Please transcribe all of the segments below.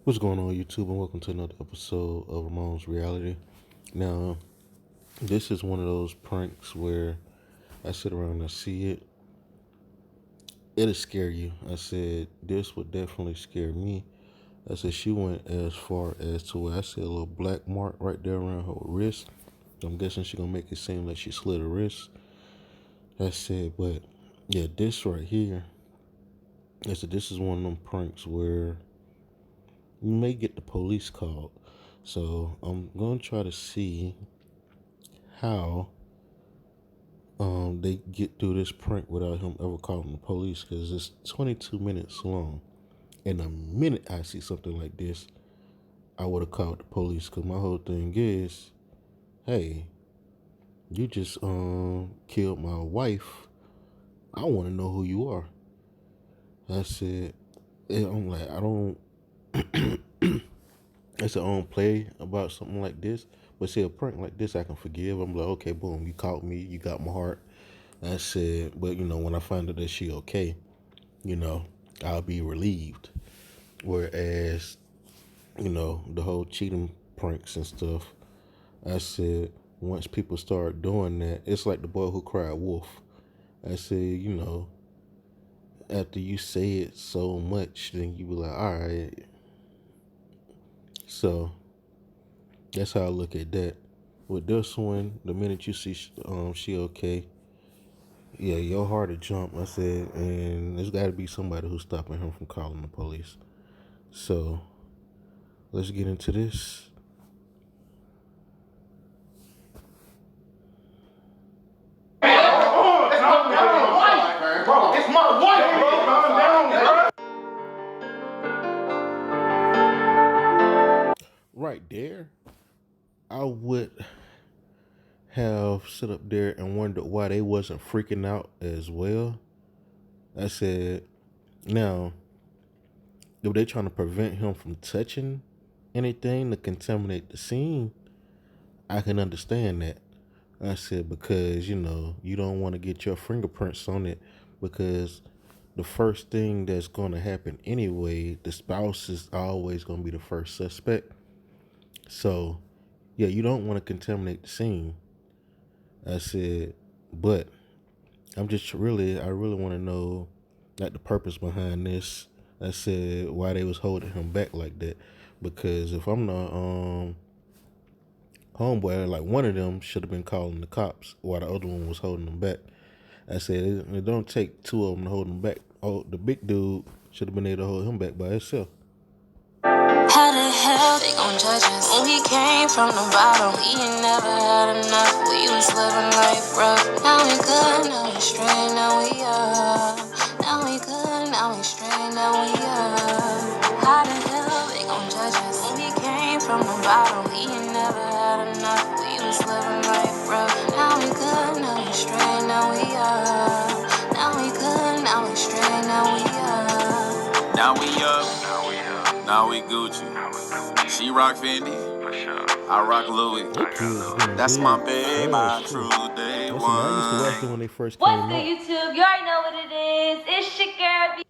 What's going on, YouTube, and welcome to another episode of Ramon's Reality. Now, this is one of those pranks where I sit around and see it. It'll scare you. I said, this would definitely scare me. I said, she went as far as to where I said a little black mark right there around her wrist. I'm guessing she gonna make it seem like she slit her wrist. I said, but yeah, this right here, I said, this is one of them pranks where you may get the police called. So I'm gonna try to see how they get through this prank without him ever calling the police, because it's 22 minutes long. And the minute I see something like this, I would have called the police, because my whole thing is, hey, you just killed my wife. I want to know who you are. I said, I'm like, I don't. I said, I don't play about something like this. But see, a prank like this, I can forgive. I'm like, okay, boom, you caught me, you got my heart. I said, but when I find out that she okay, you know, I'll be relieved. Whereas, the whole cheating pranks and stuff, I said, once people start doing that, it's like the boy who cried wolf. I said, after you say it so much, then you be like, all right. So that's how I look at that. With this one, the minute you see she okay, yeah, your heart will jump. I said, and there's got to be somebody who's stopping him from calling the police. So let's get into this. It's my wife, bro. Calm down, bro. Right there, I would have sit up there and wondered why they wasn't freaking out as well. I said, now, if they trying to prevent him from touching anything to contaminate the scene, I can understand that. I said, because, you don't want to get your fingerprints on it, because the first thing that's going to happen anyway, the spouse is always going to be the first suspect. So, yeah, you don't want to contaminate the scene. I said, but I really want to know, like, the purpose behind this. I said, why they was holding him back like that. Because if I'm the homeboy, like, one of them should have been calling the cops while the other one was holding them back. I said, it don't take two of them to hold him back. Oh, the big dude should have been able to hold him back by himself. How the hell they gon' judge us when we came from the bottom? We ain't never had enough. We was living life rough. Now we good, now we straight, now we up. Now we good, now we straight, now we up. How the hell they gon' judge us when we came from the bottom? We ain't never had enough. We was living life rough. Now we good, now we straight, now we up. Now we good, now we straight, now we up. Now we up. Now we Gucci. She rock Fendi. I rock Louis. That's my babe, my true day Listen, I used to watch them when they first came out. What's good, YouTube? You already know what it is. It's your girl.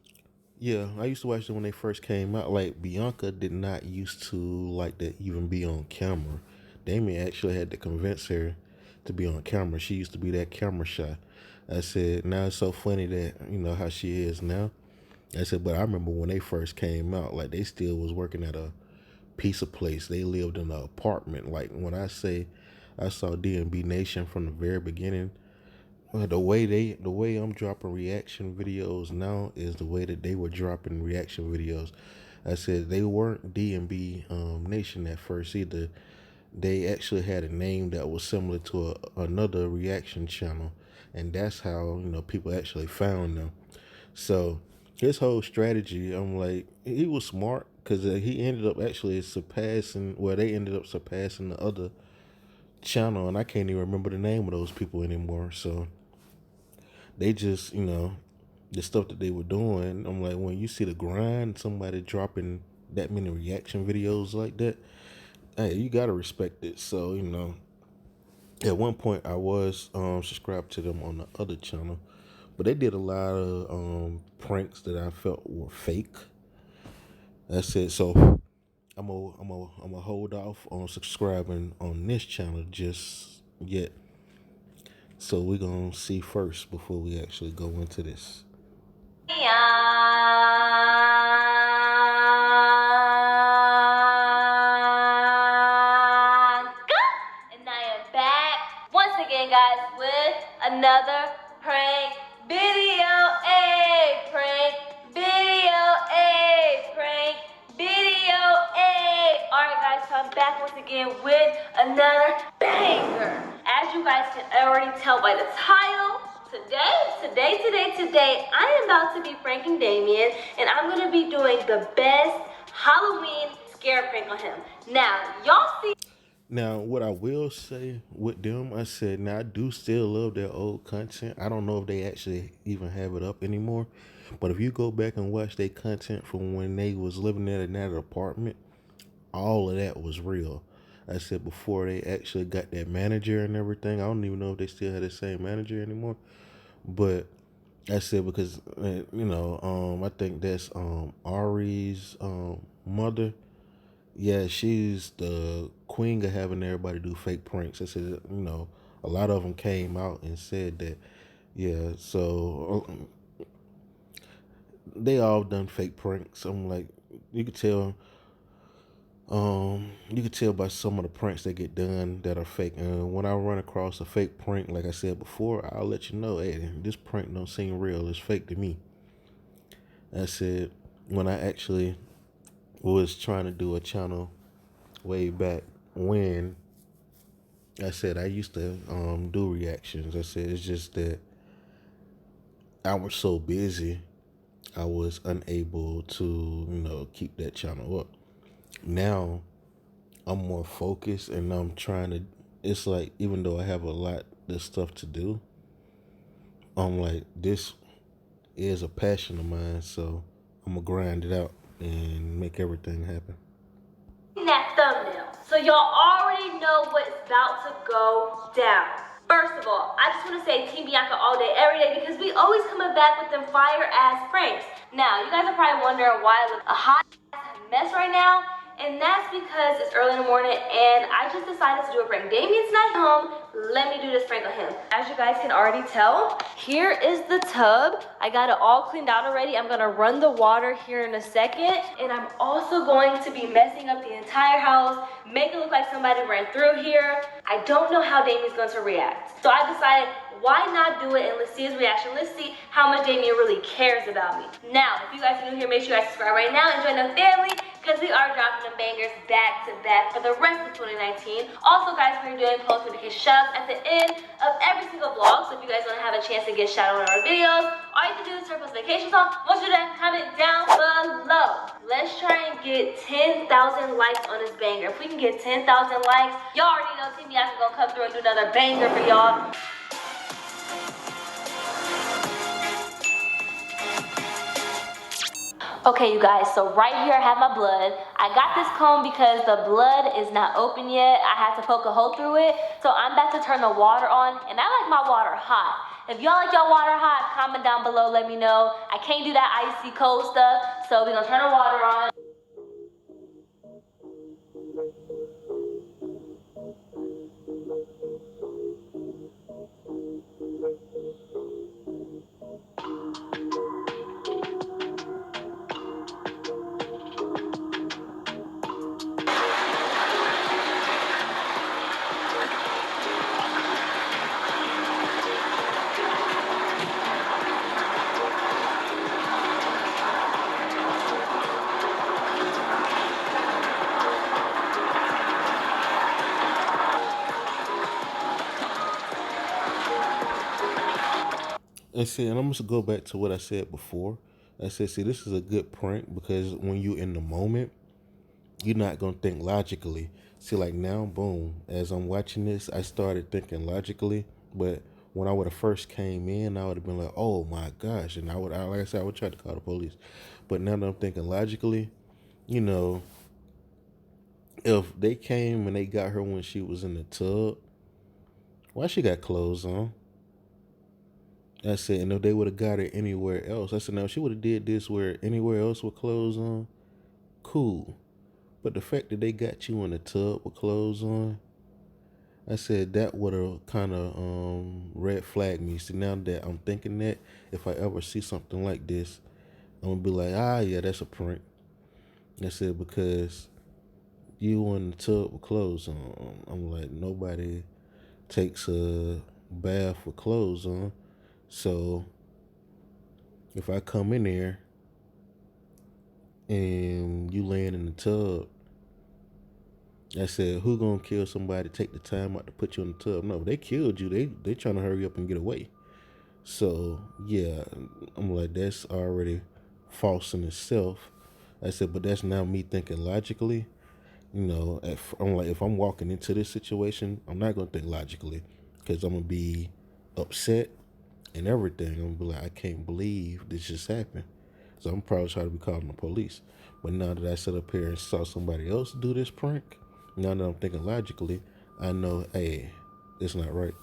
Yeah, I used to watch them when they first came out. Like, Bianca did not used to like to even be on camera. Damien actually had to convince her to be on camera. She used to be that camera shy. I said, now it's so funny that, how she is now. I said, but I remember when they first came out, like, they still was working at a pizza place. They lived in an apartment. Like, when I say I saw D&B Nation from the very beginning, the way I'm dropping reaction videos now is the way that they were dropping reaction videos. I said they weren't D&B Nation at first either. They actually had a name that was similar to another reaction channel, and that's how people actually found them. So his whole strategy, I'm like, he was smart, because he ended up actually surpassing. Well, they ended up surpassing the other channel, and I can't even remember the name of those people anymore. So they just, the stuff that they were doing, I'm like, when you see the grind, somebody dropping that many reaction videos like that, hey, you gotta respect it. So, at one point I was subscribed to them on the other channel, but they did a lot of pranks that I felt were fake. That's it. So I'm gonna hold off on subscribing on this channel just yet. So we're gonna see first before we actually go into this. And I am back once again, guys, with another prank video. A prank video. A prank video. A. Alright, guys, so I'm back once again with another banger. As you guys can already tell by the title, today, I am about to be pranking Damien, and I'm gonna be doing the best Halloween scare prank on him. Now, y'all see. Now, what I will say with them, I said, now I do still love their old content. I don't know if they actually even have it up anymore, but if you go back and watch their content from when they was living in that apartment, all of that was real. I said before they actually got that manager and everything. I don't even know if they still have the same manager anymore, but I said because I think that's Ari's mother. Yeah, she's the queen of having everybody do fake pranks. I said, a lot of them came out and said that, yeah, so they all done fake pranks. I'm like, you could tell, by some of the pranks that get done that are fake. And when I run across a fake prank, like I said before, I'll let you know, hey, this prank don't seem real. It's fake to me. I said, when I actually was trying to do a channel way back when, I said I used to do reactions. I said it's just that I was so busy, I was unable to keep that channel up. Now I'm more focused, and I'm trying to. It's like even though I have a lot of stuff to do, I'm like, this is a passion of mine, so I'm gonna grind it out and make everything happen. That thumbnail. So y'all already know what's about to go down. First of all, I just want to say Team Bianca all day, every day, because we always coming back with them fire ass pranks. Now, you guys are probably wondering why I look a hot mess right now. And that's because it's early in the morning and I just decided to do a prank. Damien's not home. Let me do this prank on him. As you guys can already tell, here is the tub. I got it all cleaned out already. I'm gonna run the water here in a second. And I'm also going to be messing up the entire house, make it look like somebody ran through here. I don't know how Damien's going to react. So I decided, why not do it and let's see his reaction. Let's see how much Damien really cares about me. Now, if you guys are new here, make sure you guys subscribe right now and join the family, because we are dropping them bangers back to back for the rest of 2019. Also, guys, we're doing post notification shoutouts at the end of every single vlog. So if you guys want to have a chance to get shout out on our videos, all you have to do is turn post notifications on. Once you're done, comment down below. Let's try and get 10,000 likes on this banger. If we can get 10,000 likes, y'all already know Team Bianca gonna come through and do another banger for y'all. Okay, you guys, so right here I have my blood. I got this comb because the blood is not open yet. I had to poke a hole through it. So I'm about to turn the water on, and I like my water hot. If y'all like y'all water hot, comment down below, let me know. I can't do that icy cold stuff, so we're gonna turn the water on. And see, and I'm just go back to what I said before. I said, see, this is a good prank because when you're in the moment, you're not gonna think logically. See, like now, boom, as I'm watching this, I started thinking logically, but when I would have first came in, I would have been like, oh my gosh, and like I said, I would try to call the police. But now that I'm thinking logically, if they came and they got her when she was in the tub, why she got clothes on? I said, and if they would have got her anywhere else, I said, now if she would have did this where anywhere else with clothes on, cool. But the fact that they got you in the tub with clothes on, I said that would have kind of red flag me. See, now that I'm thinking that, if I ever see something like this, I'm gonna be like, yeah, that's a prank. I said, because you in the tub with clothes on. I'm like, nobody takes a bath with clothes on. So if I come in there and you laying in the tub, I said, who gonna kill somebody, take the time out to put you in the tub? No, they killed you. They trying to hurry up and get away. So yeah, I'm like, that's already false in itself. I said, but that's now me thinking logically. I'm like, if I'm walking into this situation, I'm not gonna think logically, because I'm gonna be upset and everything. I'm gonna be like, I can't believe this just happened. So I'm probably trying to be calling the police. But now that I sit up here and saw somebody else do this prank, now that I'm thinking logically, I know, hey, it's not right.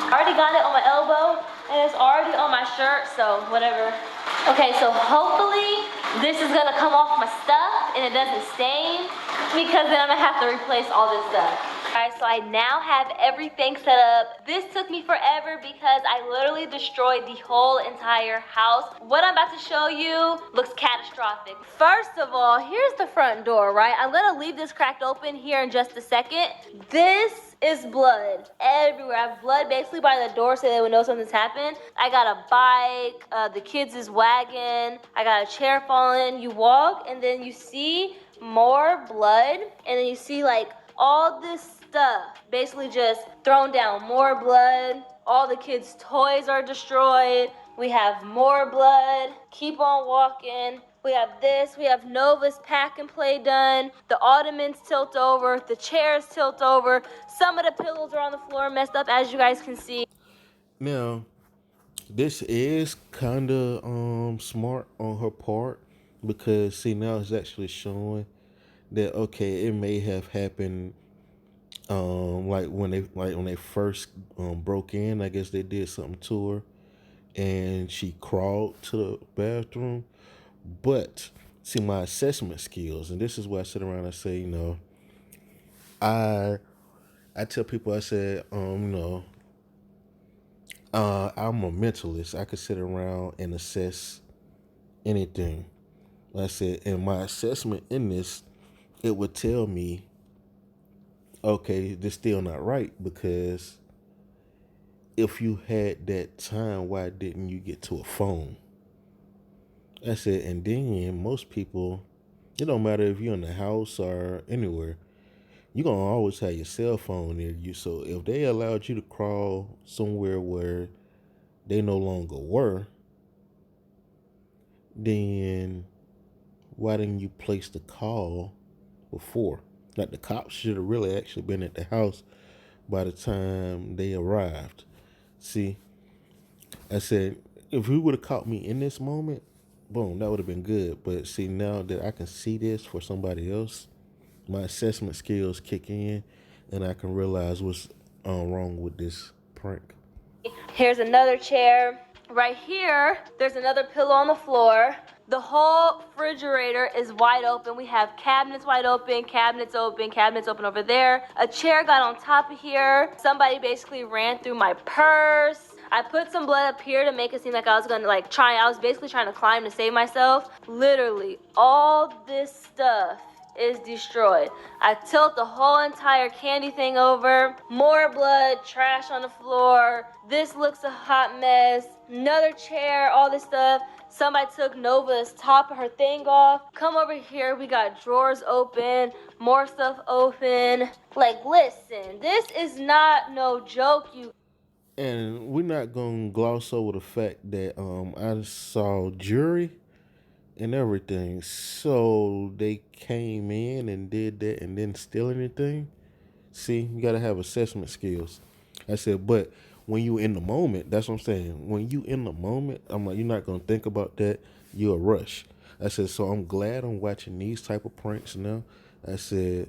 I already got it on my elbow and it's already on my shirt, so whatever. Okay, so hopefully this is gonna come off my stuff and it doesn't stain, because then I'm gonna have to replace all this stuff. Alright, so I now have everything set up. This took me forever because I literally destroyed the whole entire house. What I'm about to show you looks catastrophic. First of all, here's the front door, right? I'm gonna leave this cracked open here in just a second. This is blood everywhere. I have blood basically by the door so they would know something's happened. I got a bike, the kids' wagon, I got a chair falling. You walk and then you see more blood, and then you see like all this stuff basically just thrown down. More blood. All the kids' toys are destroyed. We have more blood. Keep on walking. We have this. We have Nova's pack and play done. The ottomans tilt over. The chairs tilt over. Some of the pillows are on the floor messed up, as you guys can see. Now, this is kind of smart on her part, because see, now it's actually showing that, okay, it may have happened like when they first broke in. I guess they did something to her and she crawled to the bathroom. But see, my assessment skills, and this is why I sit around and say, I tell people, I said, I'm a mentalist. I could sit around and assess anything. Like I said, in my assessment in this, it would tell me, okay, this still not right, because if you had that time, why didn't you get to a phone? I said, and then most people, it don't matter if you're in the house or anywhere, you're going to always have your cell phone near you. So if they allowed you to crawl somewhere where they no longer were, then why didn't you place the call before? Like, the cops should have really actually been at the house by the time they arrived. See, I said, if you would have caught me in this moment, boom, that would have been good. But see, now that I can see this for somebody else, my assessment skills kick in, and I can realize what's wrong with this prank. Here's another chair. Right here, there's another pillow on the floor. The whole refrigerator is wide open. We have cabinets wide open, cabinets open over there. A chair got on top of here. Somebody basically ran through my purse. I put some blood up here to make it seem like I was gonna I was basically trying to climb to save myself. Literally, all this stuff is destroyed. I tilt the whole entire candy thing over. More blood, trash on the floor. This looks a hot mess. Another chair, all this stuff. Somebody took Nova's top of her thing off. Come over here, we got drawers open, more stuff open. Like, listen, this is not no joke, you. And we're not gonna gloss over the fact that I saw jury and everything. So they came in and did that and didn't steal anything. See, you gotta have assessment skills. I said, but when you in the moment, that's what I'm saying. When you in the moment, I'm like, you're not gonna think about that. You'll rush. I said, so I'm glad I'm watching these type of pranks now. I said,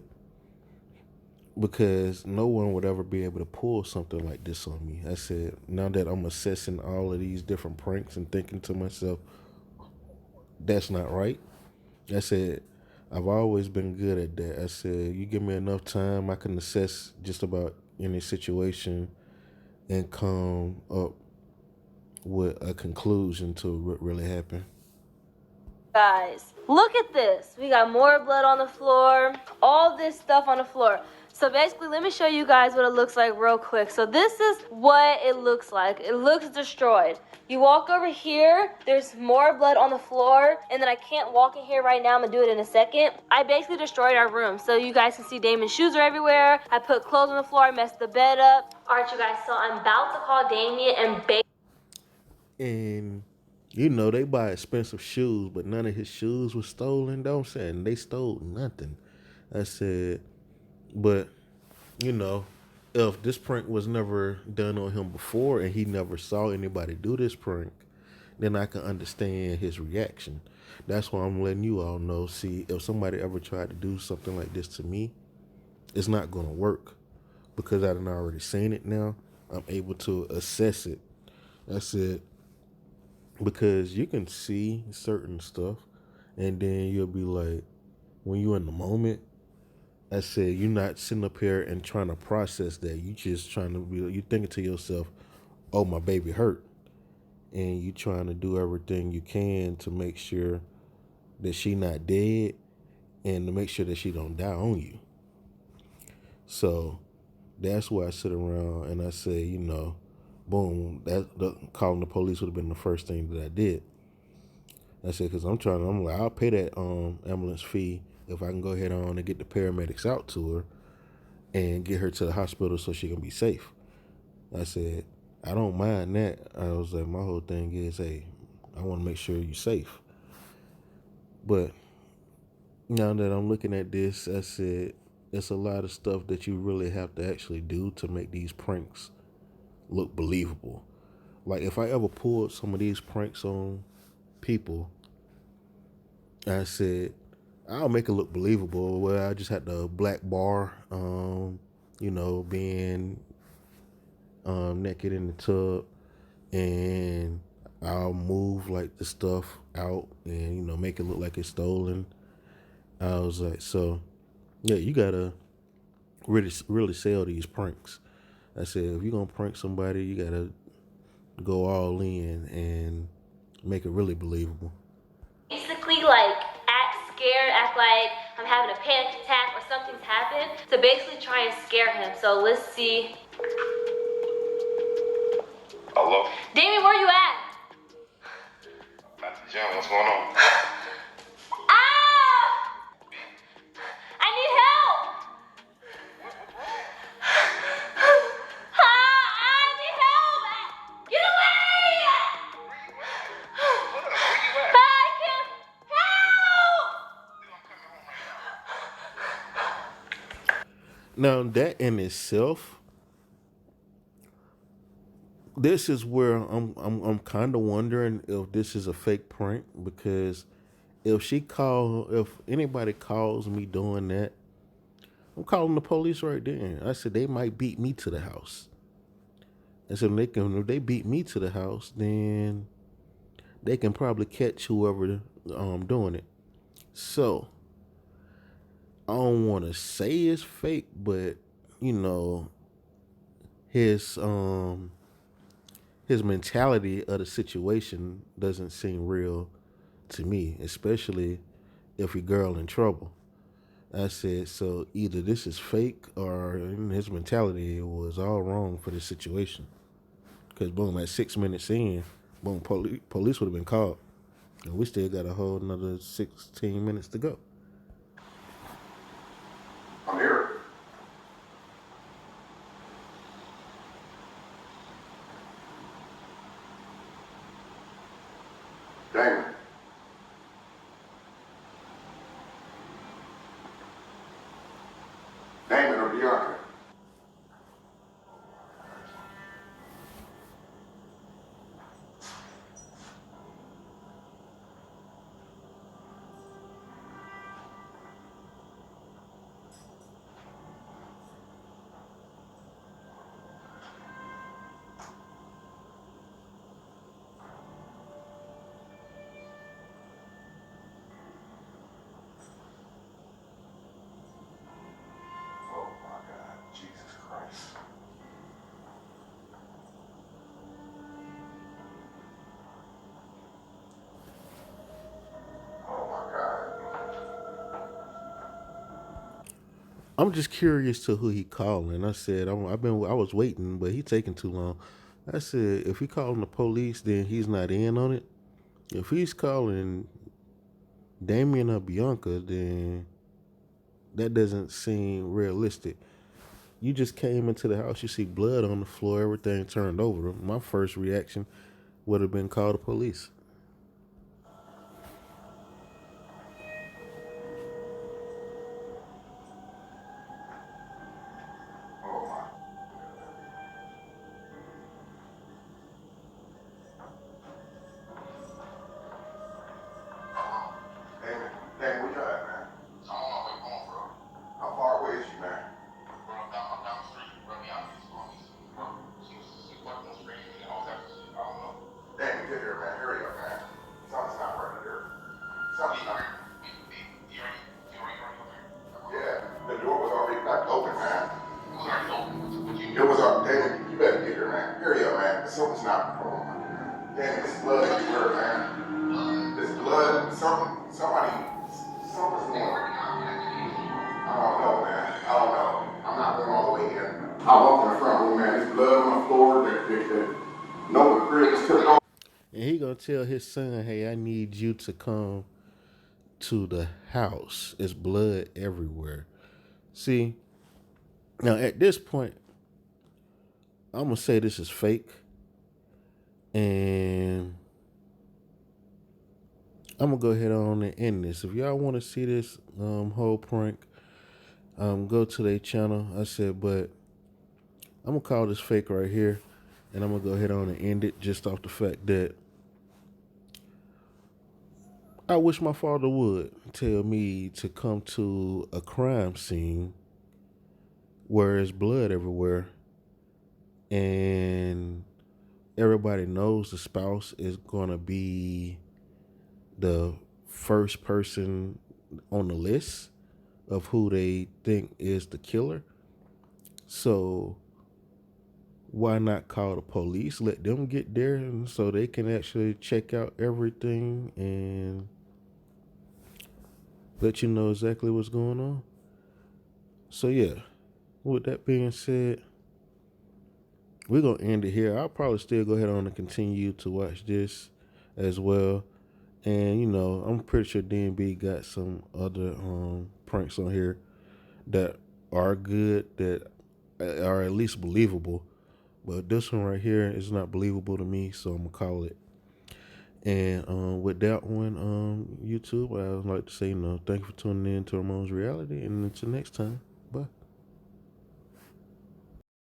because no one would ever be able to pull something like this on me. I said, now that I'm assessing all of these different pranks and thinking to myself, that's not right. I said, I've always been good at that. I said, you give me enough time, I can assess just about any situation and come up with a conclusion to what really happened. Guys, look at this. We got more blood on the floor, all this stuff on the floor. So basically, let me show you guys what it looks like real quick. So this is what it looks like. It looks destroyed. You walk over here, there's more blood on the floor, and then I can't walk in here right now. I'm gonna do it in a second. I basically destroyed our room. So you guys can see Damon's shoes are everywhere. I put clothes on the floor, I messed the bed up. All right, you guys, so I'm about to call Damien And you know, they buy expensive shoes, but none of his shoes was stolen. Don't say they stole nothing. I said, but you know, if this prank was never done on him before and he never saw anybody do this prank, then I can understand his reaction. That's why I'm letting you all know. See, if somebody ever tried to do something like this to me, it's not gonna work because I done already seen it now. I'm able to assess it. That's it. Because you can see certain stuff and then you'll be like, when you're in the moment, I said, you're not sitting up here and trying to process that. You just trying to be, you thinking to yourself, oh, my baby hurt. And you trying to do everything you can to make sure that she not dead and to make sure that she don't die on you. So that's why I sit around and I say, you know, boom, calling the police would have been the first thing that I did. I said, because I'm like, I'll pay that ambulance fee if I can go ahead on and get the paramedics out to her and get her to the hospital so she can be safe. I said, I don't mind that. I was like, my whole thing is, hey, I want to make sure you're safe. But now that I'm looking at this, I said, it's a lot of stuff that you really have to actually do to make these pranks look believable. Like, if I ever pulled some of these pranks on people, I said, I'll make it look believable. Well, I just had the black bar, you know, being naked in the tub, and I'll move like the stuff out and, you know, make it look like it's stolen. I was like, so yeah, you gotta really sell these pranks. I said, if you're gonna prank somebody, you gotta go all in and make it really believable. basically like act scared, act like I'm having a panic attack or something's happened to basically try and scare him. So let's see. Hello? Damien, where you at? I'm at the gym. What's going on? Ah! I need help! I need help! Get away! What up? Where you at? I can't help! Now that in itself, this is where I'm kind of wondering if this is a fake prank, because if anybody calls me doing that, I'm calling the police right then. I said they might beat me to the house. I said if they beat me to the house, then they can probably catch whoever doing it. So I don't want to say it's fake, but you know, his mentality of the situation doesn't seem real to me, especially if your girl in trouble. I said, so either this is fake or his mentality was all wrong for this situation. Because boom, at 6 minutes in, boom, police would have been called. And we still got a whole another 16 minutes to go. I'm here. Damon. Damon or Bianca? I'm just curious to who he calling. I said I was waiting, but he taking too long. I said if he calling the police, then he's not in on it. If he's calling Damien or Bianca, then that doesn't seem realistic. You just came into the house, you see blood on the floor, everything turned over. My first reaction would have been call the police. Oh my. Damon, Damon, where you at, man? I'm on my way home, bro. How far away is you, man? Bro, I'm down the street. Bro, me out these homies. Bro, she fucking on screen and all that shit. I don't know. Damon, get here, man. Hurry up, man. Something's not right here. Something's not. You already over here? Yeah, the door was already left open, man. It was already open. What you It was up. Damon, you better get here, man. Hurry up, man. Something's not wrong. Damn, this blood everywhere, man. This blood, something's going on. I don't know, man. I don't know. I'm not going all the way in. I walk in the front room, man. There's blood on the floor. No, the crib is tipped over. And he gonna tell his son, hey, I need you to come to the house. There's blood everywhere. See, now at this point, I'm gonna say this is fake. And I'm gonna go ahead on and end this. If y'all want to see this whole prank, go to their channel. I said, but I'm gonna call this fake right here, and I'm gonna go ahead on and end it just off the fact that I wish my father would tell me to come to a crime scene where there's blood everywhere, and everybody knows the spouse is gonna be the first person on the list of who they think is the killer. So why not call the police, let them get there, and so they can actually check out everything and let you know exactly what's going on. So yeah, with that being said, we're going to end it here. I'll probably still go ahead on and continue to watch this as well. And, you know, I'm pretty sure DNB got some other pranks on here that are good, that are at least believable. But this one right here is not believable to me, so I'm going to call it. And with that one, YouTube, I would like to say, thank you for tuning in to Ramon's Reality. And until next time.